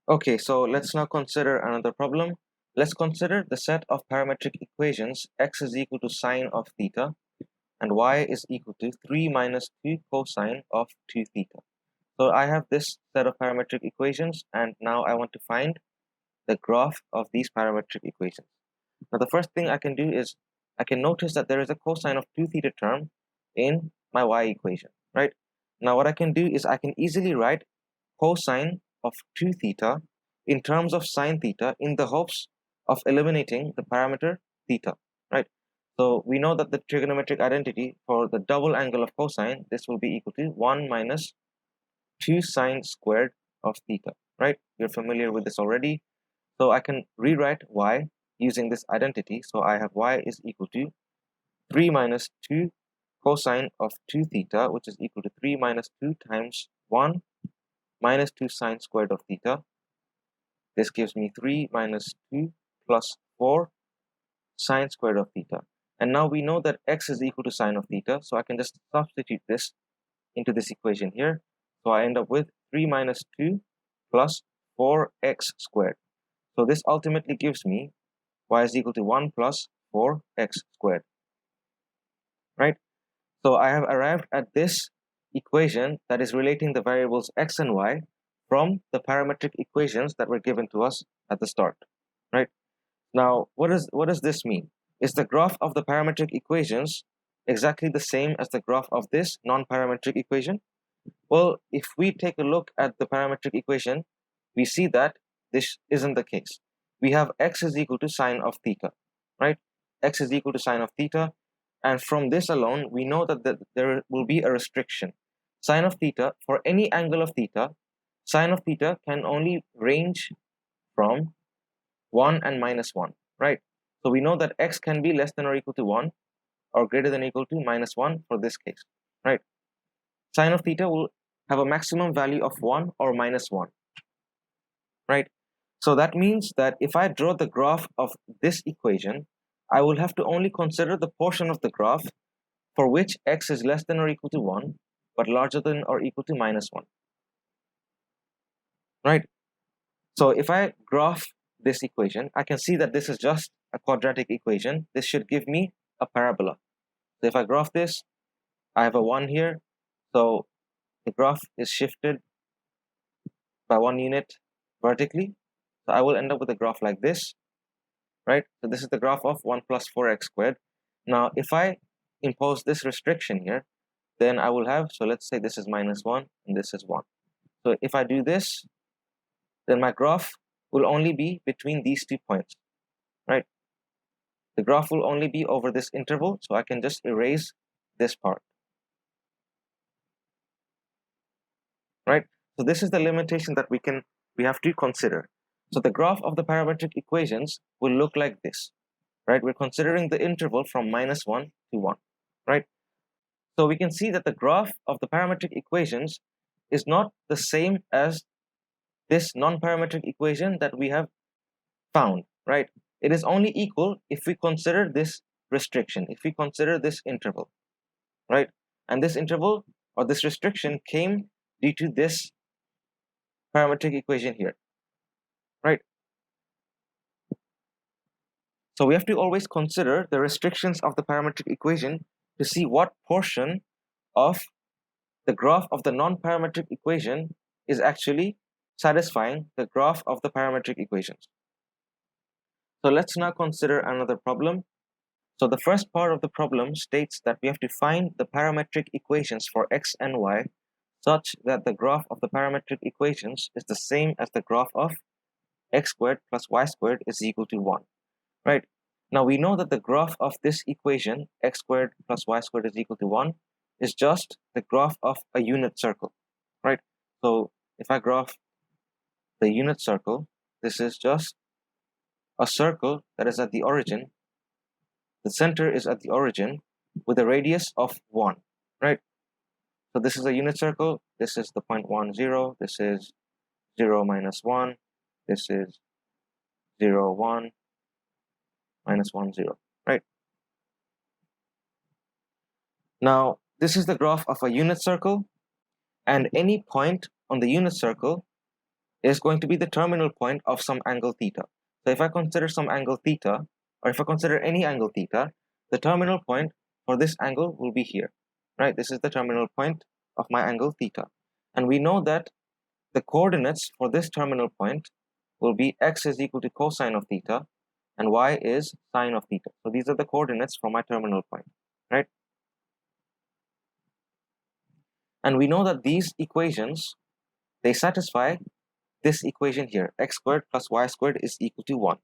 Okay, so let's now consider another problem. Let's consider the set of parametric equations x is equal to sine of theta and y is equal to 3 minus 2 cosine of 2 theta. So I have this set of parametric equations and now I want to find the graph of these parametric equations. Now the first thing I can do is I can notice that there is a cosine of 2 theta term in my y equation, right? Now what I can do is I can easily write cosine of 2 theta in terms of sine theta in the hopes of eliminating the parameter theta, right? So we know that the trigonometric identity for the double angle of cosine, this will be equal to 1 minus 2 sine squared of theta, right? You're familiar with this already. So I can rewrite y using this identity. So I have y is equal to 3 minus 2 cosine of 2 theta, which is equal to 3 minus 2 times 1 minus 2 sine squared of theta. This gives me 3 minus 2 plus 4 sine squared of theta. And now we know that x is equal to sine of theta, so I can just substitute this into this equation here. So I end up with 3 minus 2 plus 4x squared. So this ultimately gives me y is equal to 1 plus 4x squared, right? So I have arrived at this equation that is relating the variables x and y from the parametric equations that were given to us at the start, right? Now, what does this mean? Is the graph of the parametric equations exactly the same as the graph of this non-parametric equation? Well, if we take a look at the parametric equation, we see that this isn't the case. We have x is equal to sine of theta, right? X is equal to sine of theta, and from this alone, we know that there will be a restriction. Sine of theta, for any angle of theta, sine of theta can only range from 1 and minus 1, right? So we know that x can be less than or equal to 1 or greater than or equal to minus 1 for this case, right? Sine of theta will have a maximum value of 1 or minus 1, right? So that means that if I draw the graph of this equation, I will have to only consider the portion of the graph for which x is less than or equal to 1 but larger than or equal to minus 1, right? So if I graph this equation, I can see that this is just a quadratic equation. This should give me a parabola. So if I graph this, I have a 1 here. So the graph is shifted by 1 unit vertically. So I will end up with a graph like this, right? So this is the graph of 1 plus 4x squared. Now, if I impose this restriction here, then I will have, so let's say this is minus 1 and this is 1. So if I do this, then my graph will only be between these 2 points, right? The graph will only be over this interval, so I can just erase this part, right? So this is the limitation that we have to consider. So the graph of the parametric equations will look like this, right? We're considering the interval from minus 1 to 1, right? So we can see that the graph of the parametric equations is not the same as this non-parametric equation that we have found, right? It is only equal if we consider this restriction, if we consider this interval, right? And this interval or this restriction came due to this parametric equation here, right? So we have to always consider the restrictions of the parametric equation to see what portion of the graph of the non-parametric equation is actually satisfying the graph of the parametric equations. So let's now consider another problem. So the first part of the problem states that we have to find the parametric equations for x and y such that the graph of the parametric equations is the same as the graph of x squared plus y squared is equal to 1, right? Now we know that the graph of this equation, x squared plus y squared is equal to 1, is just the graph of a unit circle, right? So if I graph the unit circle, this is just a circle that is at the origin. The center is at the origin with a radius of 1, right? So this is a unit circle. This is the point 1, 0. This is 0 minus 1. This is 0, 1, minus 1, 0, right? Now, this is the graph of a unit circle, and any point on the unit circle is going to be the terminal point of some angle theta. So if I consider some angle theta, or if I consider any angle theta, the terminal point for this angle will be here, right? This is the terminal point of my angle theta. And we know that the coordinates for this terminal point will be x is equal to cosine of theta and y is sine of theta. So these are the coordinates for my terminal point, right? And we know that these equations, they satisfy this equation here, x squared plus y squared is equal to 1,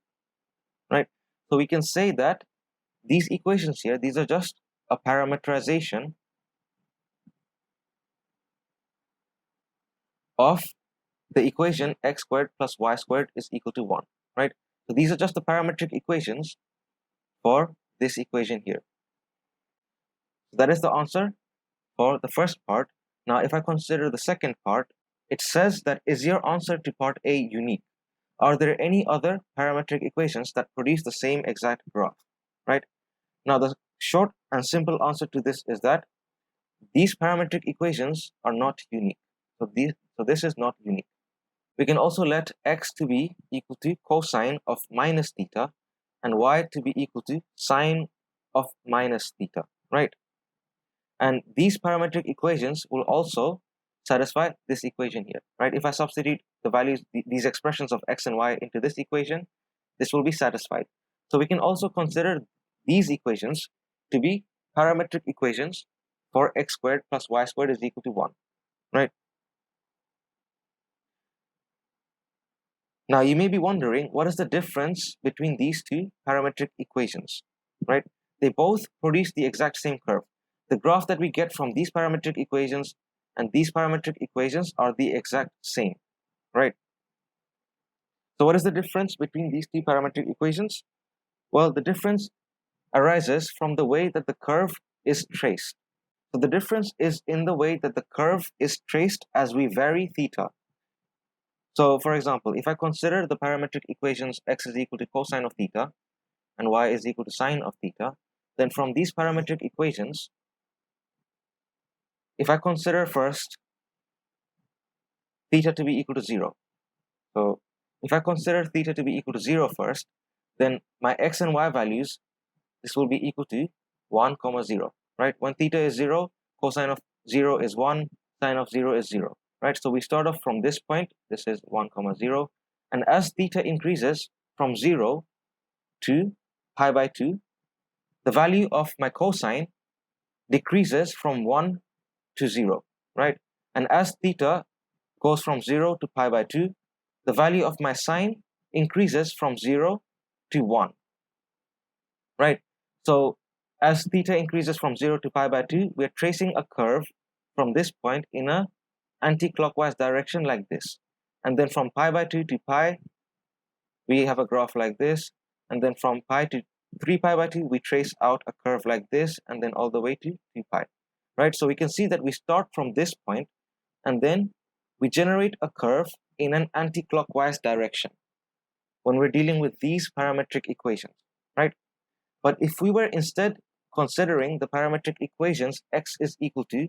right? So we can say that these equations here, these are just a parameterization of the equation x squared plus y squared is equal to 1, right? So these are just the parametric equations for this equation here. So that is the answer for the first part. Now, if I consider the second part, it says that is your answer to part A unique? Are there any other parametric equations that produce the same exact graph, right? Now, the short and simple answer to this is that these parametric equations are not unique. So this is not unique. We can also let x to be equal to cosine of minus theta and y to be equal to sine of minus theta, right? And these parametric equations will also satisfy this equation here, right? If I substitute the values, these expressions of x and y into this equation, this will be satisfied. So we can also consider these equations to be parametric equations for x squared plus y squared is equal to 1, right? Now you may be wondering, what is the difference between these two parametric equations, right? They both produce the exact same curve. The graph that we get from these parametric equations and these parametric equations are the exact same, right? So what is the difference between these two parametric equations? Well, the difference arises from the way that the curve is traced. So the difference is in the way that the curve is traced as we vary theta. So for example, if I consider the parametric equations x is equal to cosine of theta and y is equal to sine of theta, then from these parametric equations, if I consider first theta to be equal to 0, so if I consider theta to be equal to 0 first, then my x and y values, this will be equal to 1, 0, right? When theta is 0, cosine of 0 is 1, sine of 0 is 0, right? So we start off from this point, this is 1, 0, and as theta increases from 0 to pi by 2, the value of my cosine decreases from 1 to 0, right? And as theta goes from 0 to pi by 2, the value of my sine increases from 0 to 1, right? So as theta increases from 0 to pi by 2, we're tracing a curve from this point in a anti-clockwise direction like this. And then from pi by 2 to pi, we have a graph like this. And then from pi to 3 pi by 2, we trace out a curve like this, and then all the way to 2 pi, right? So we can see that we start from this point, and then we generate a curve in an anti-clockwise direction when we're dealing with these parametric equations, right? But if we were instead considering the parametric equations x is equal to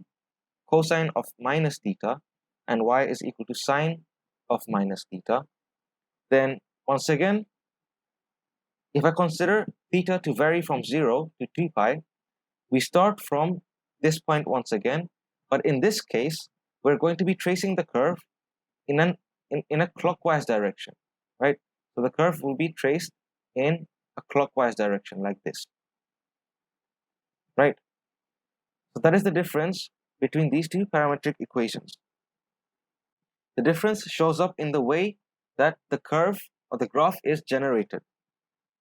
cosine of minus theta and y is equal to sine of minus theta, then once again, if I consider theta to vary from 0 to 2 pi, we start from this point once again, but in this case, we're going to be tracing the curve in a clockwise direction, right? So the curve will be traced in a clockwise direction like this, right? So that is the difference between these two parametric equations. The difference shows up in the way that the curve or the graph is generated.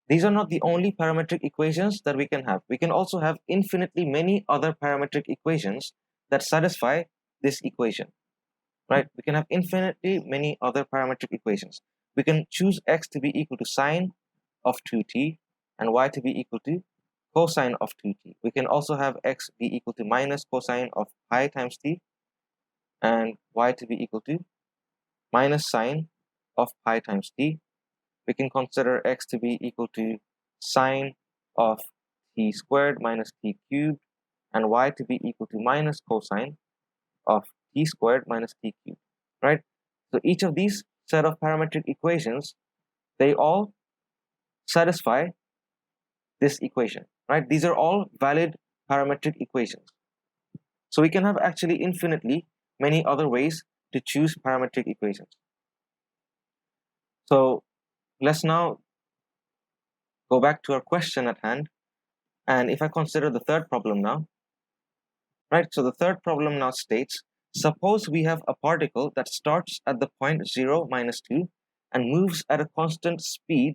These are not the only parametric equations that we can have. We can also have infinitely many other parametric equations that satisfy this equation, right? We can have infinitely many other parametric equations. We can choose x to be equal to sine of 2t and y to be equal to cosine of 2t. We can also have x be equal to minus cosine of pi times t and y to be equal to minus sine of pi times t. We can consider x to be equal to sine of t squared minus t cubed and y to be equal to minus cosine of t squared minus t cubed, right? So each of these set of parametric equations, they all satisfy this equation, right? These are all valid parametric equations. So we can have actually infinitely many other ways to choose parametric equations. So let's now go back to our question at hand. And if I consider the third problem now, right? So the third problem now states, suppose we have a particle that starts at the point 0, minus 2 and moves at a constant speed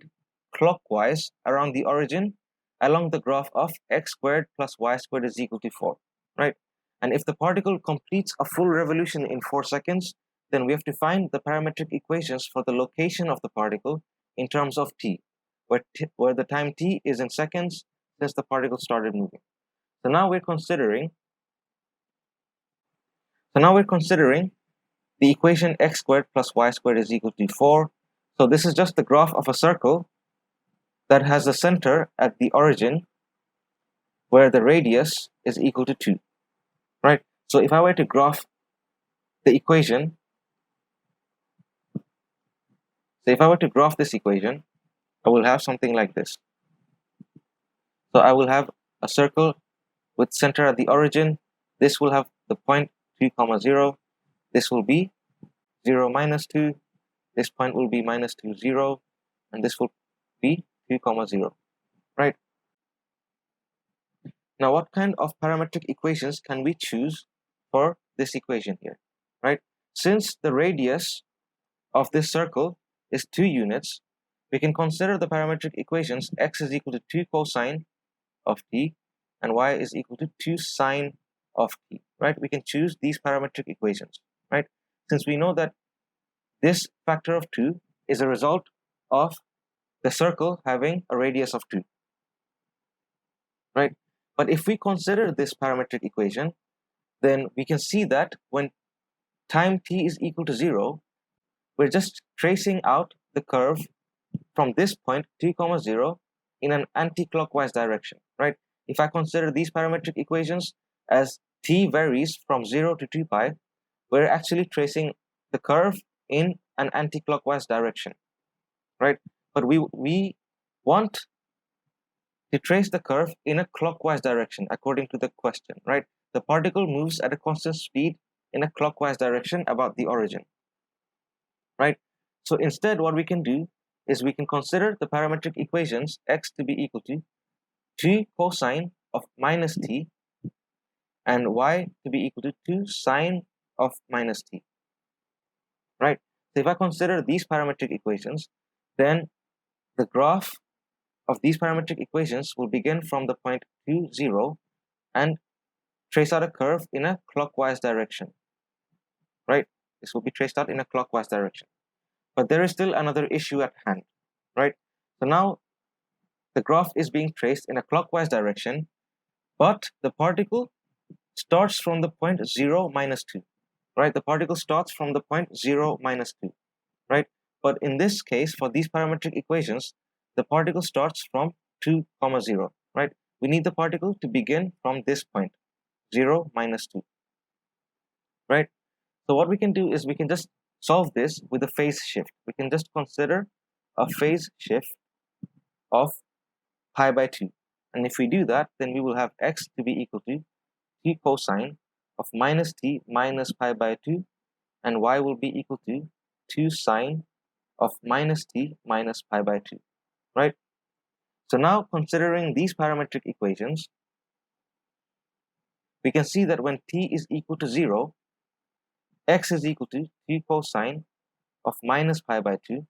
clockwise around the origin along the graph of x squared plus y squared is equal to 4, right? And if the particle completes a full revolution in 4 seconds, then we have to find the parametric equations for the location of the particle in terms of t, where the time t is in seconds since the particle started moving. So now we're considering the equation x squared plus y squared is equal to 4. So this is just the graph of a circle that has a center at the origin where the radius is equal to 2, right? So if I were to graph the equation, this equation, I will have something like this. So I will have a circle with center at the origin. This will have the point 2, 0. This will be 0, minus 2. This point will be minus 2, 0. And this will be 2, 0, right? Now, what kind of parametric equations can we choose for this equation here, right? Since the radius of this circle is 2 units, we can consider the parametric equations x is equal to 2 cosine of t and y is equal to 2 sine of t, right? We can choose these parametric equations, right? Since we know that this factor of 2 is a result of the circle having a radius of 2, right? But if we consider this parametric equation, then we can see that when time t is equal to 0, we're just tracing out the curve from this point 2, 0 in an anti-clockwise direction, right? If I consider these parametric equations as t varies from 0 to 2 pi, we're actually tracing the curve in an anti-clockwise direction, right? But we want to trace the curve in a clockwise direction according to the question, right? The particle moves at a constant speed in a clockwise direction about the origin, right? So instead, what we can do is we can consider the parametric equations x to be equal to 2 cosine of minus t and y to be equal to 2 sine of minus t, right? So if I consider these parametric equations, then the graph of these parametric equations will begin from the point 2, 0 and trace out a curve in a clockwise direction, right? This will be traced out in a clockwise direction. But there is still another issue at hand, right? So now the graph is being traced in a clockwise direction, but the particle starts from the point 0, minus 2, right? The particle starts from the point 0, minus 2, right? But in this case, for these parametric equations, the particle starts from 2, 0, right? We need the particle to begin from this point, 0, minus 2, right? So what we can do is we can just solve this with a phase shift. We can just consider a phase shift of pi by 2. And if we do that, then we will have x to be equal to t cosine of minus t minus pi by 2, and y will be equal to 2 sine of minus t minus pi by 2, right? So now considering these parametric equations, we can see that when t is equal to 0, x is equal to 2 cosine of minus pi by 2,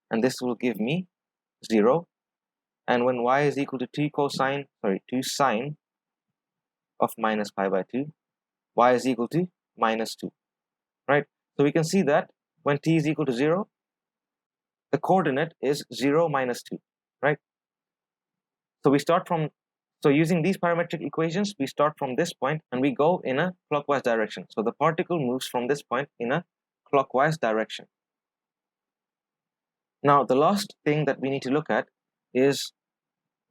and this will give me 0. And when y is equal to 2 sine of minus pi by 2, y is equal to minus 2, right? So we can see that when t is equal to 0, the coordinate is 0, minus 2, right? So using these parametric equations, we start from this point and we go in a clockwise direction. So the particle moves from this point in a clockwise direction. Now, the last thing that we need to look at is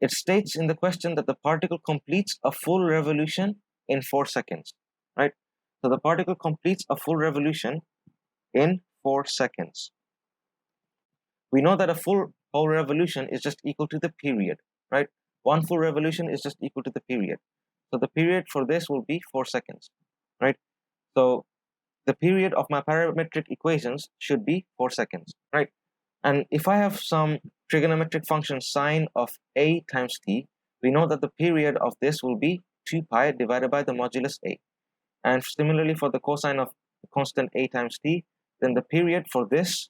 it states in the question that the particle completes a full revolution in 4 seconds, right? So the particle completes a full revolution in 4 seconds. We know that a full whole revolution is just equal to the period, right? One full revolution is just equal to the period. So the period for this will be 4 seconds, right? So the period of my parametric equations should be 4 seconds, right? And if I have some trigonometric function sine of a times t, we know that the period of this will be 2 pi divided by the modulus a. And similarly for the cosine of constant a times t, then the period for this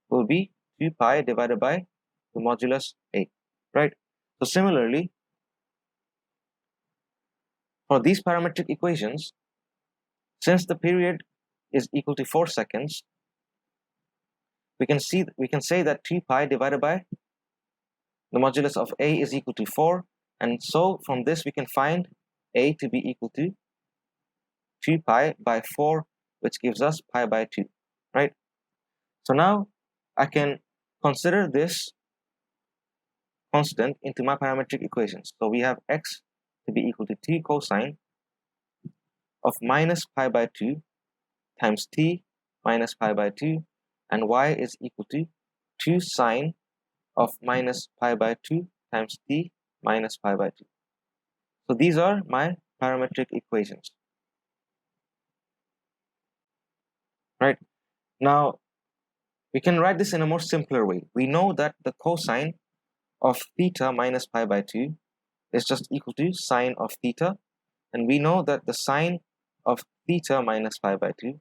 will be 2 pi divided by the modulus a, right? So similarly, for these parametric equations, since the period is equal to 4 seconds, we can say that 2 pi divided by the modulus of a is equal to 4, and so from this we can find a to be equal to 2 pi by 4, which gives us pi by 2, right? So now I can consider this constant into my parametric equations. So we have x to be equal to 2 cosine of minus pi by 2 times t minus pi by 2, and y is equal to 2 sine of minus pi by 2 times t minus pi by 2. So these are my parametric equations, right? Now we can write this in a more simpler way. We know that the cosine of theta minus pi by 2 is just equal to sine of theta, and we know that the sine of theta minus pi by 2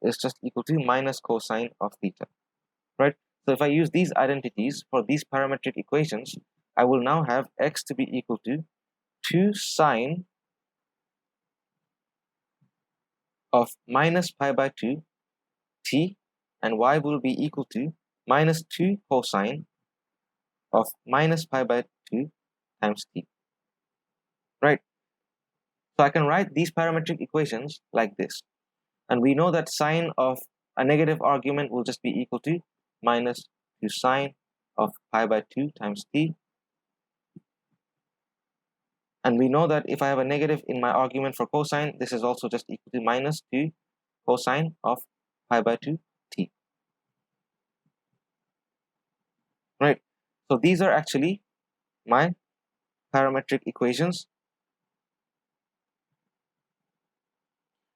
is just equal to minus cosine of theta, right? So if I use these identities for these parametric equations, I will now have x to be equal to 2 sine of minus pi by 2 t, and y will be equal to minus 2 cosine of minus pi by 2 times t, right? So I can write these parametric equations like this, and we know that sine of a negative argument will just be equal to minus 2 sine of pi by 2 times t, and we know that if I have a negative in my argument for cosine, this is also just equal to minus 2 cosine of pi by 2 t, right? So these are actually my parametric equations,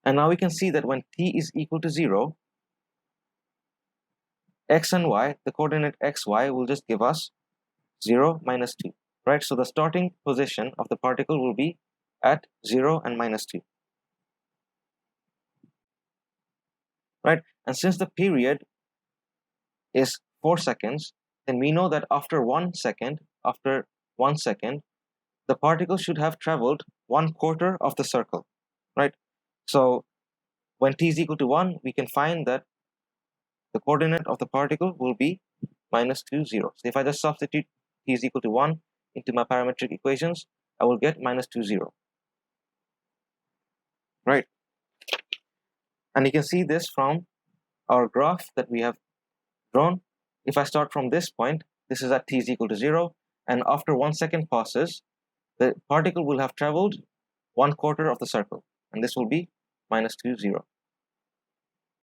and now we can see that when t is equal to 0, x and y, the coordinate xy will just give us 0, minus 2, right? So the starting position of the particle will be at 0 and minus 2, right? And since the period is 4 seconds, then we know that after 1 second, the particle should have traveled 1/4 of the circle, right? So when t is equal to 1, we can find that the coordinate of the particle will be minus 2, 0. So if I just substitute t is equal to 1 into my parametric equations, I will get minus 2, 0, right? And you can see this from our graph that we have drawn. If I start from this point, this is at t is equal to 0, and after 1 second passes, the particle will have traveled 1/4 of the circle, and this will be minus 2, 0.